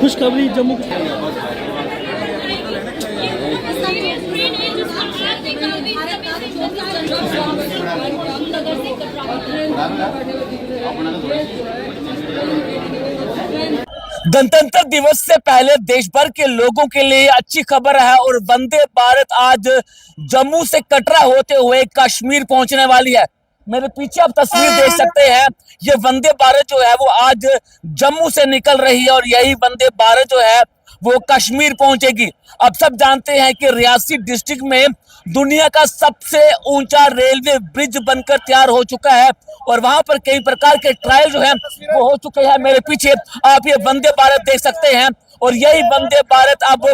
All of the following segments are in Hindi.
खुशखबरी जम्मू गणतंत्र दिवस से पहले देश भर के लोगों के लिए अच्छी खबर है और वंदे भारत आज जम्मू से कटरा होते हुए कश्मीर पहुंचने वाली है। मेरे पीछे आप तस्वीर देख सकते हैं। ये वंदे भारत जो है वो आज जम्मू से निकल रही है और यही वंदे भारत जो है वो कश्मीर पहुंचेगी। अब सब जानते हैं कि रियासी डिस्ट्रिक्ट में दुनिया का सबसे ऊंचा रेलवे ब्रिज बनकर तैयार हो चुका है और वहां पर कई प्रकार के ट्रायल जो है वो हो चुके हैं। मेरे पीछे आप ये वंदे भारत देख सकते हैं और यही वंदे भारत अब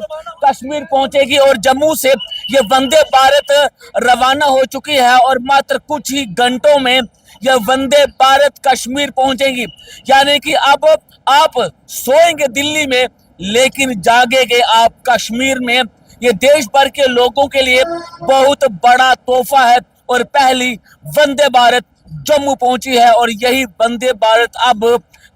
कश्मीर पहुंचेगी और जम्मू से ये वंदे भारत रवाना हो चुकी है और मात्र कुछ ही घंटों में यह वंदे भारत कश्मीर पहुंचेगी। यानी कि अब आप सोएंगे दिल्ली में लेकिन जागेंगे आप कश्मीर में। ये देश भर के लोगों के लिए बहुत बड़ा तोहफा है और पहली वंदे भारत जम्मू पहुंची है और यही वंदे भारत अब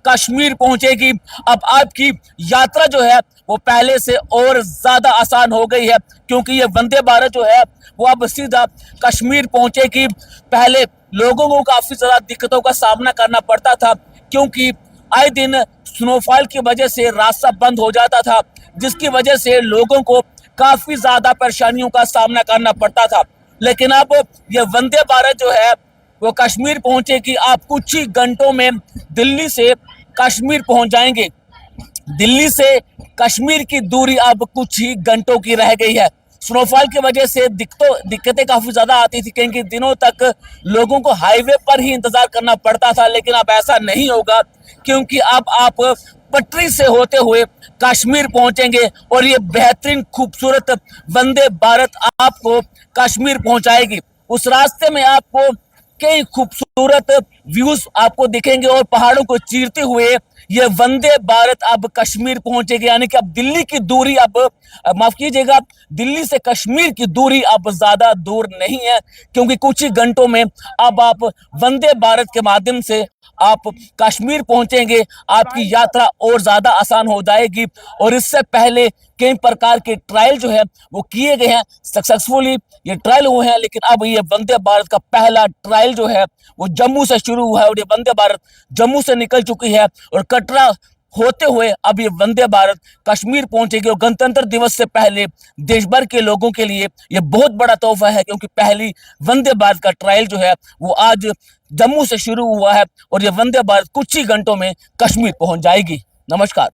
कश्मीर पहुंचेगी। अब आपकी यात्रा जो है वो पहले से और ज्यादा आसान हो गई है क्योंकि ये वंदे भारत जो है वो अब सीधा कश्मीर पहुंचेगी। पहले लोगों को काफी ज्यादा दिक्कतों का सामना करना पड़ता था क्योंकि आए दिन स्नोफॉल की वजह से रास्ता बंद हो जाता था, जिसकी वजह से लोगों को काफी ज्यादा परेशानियों का सामना करना पड़ता था। लेकिन अब ये वंदे भारत जो है वो कश्मीर पहुंचेगी। आप कुछ ही घंटों में दिल्ली से कश्मीर पहुंच जाएंगे। दिल्ली से कश्मीर की दूरी अब कुछ ही घंटों की रह गई है। स्नोफॉल की वजह से दिक्कतें काफी ज्यादा आती थी, कई दिनों तक लोगों को हाईवे पर ही इंतजार करना पड़ता था। लेकिन अब ऐसा नहीं होगा क्योंकि अब आप पटरी से होते हुए कश्मीर पहुंचेंगे और ये बेहतरीन खूबसूरत वंदे भारत आपको कश्मीर पहुंचाएगी। उस रास्ते में आपको कई खूबसूरत व्यूज आपको दिखेंगे और पहाड़ों को चीरते हुए ये वंदे भारत अब कश्मीर पहुंचेगी। यानी कि अब दिल्ली की दूरी अब माफ कीजिएगा, दिल्ली से कश्मीर की दूरी अब ज्यादा दूर नहीं है क्योंकि कुछ ही घंटों में अब आप वंदे भारत के माध्यम से आप कश्मीर पहुंचेंगे। आपकी यात्रा और ज्यादा आसान हो जाएगी और इससे पहले कई प्रकार के ट्रायल जो है वो किए गए हैं, सक्सेसफुली ये ट्रायल हुए हैं। लेकिन अब ये वंदे भारत का पहला ट्रायल जो है वो जम्मू से शुरू हुआ है और ये वंदे भारत जम्मू से निकल चुकी है और कटरा होते हुए अब ये वंदे भारत कश्मीर पहुंचेगी। और गणतंत्र दिवस से पहले देश भर के लोगों के लिए ये बहुत बड़ा तोहफा है क्योंकि पहली वंदे भारत का ट्रायल जो है वो आज जम्मू से शुरू हुआ है और ये वंदे भारत कुछ ही घंटों में कश्मीर पहुंच जाएगी। नमस्कार।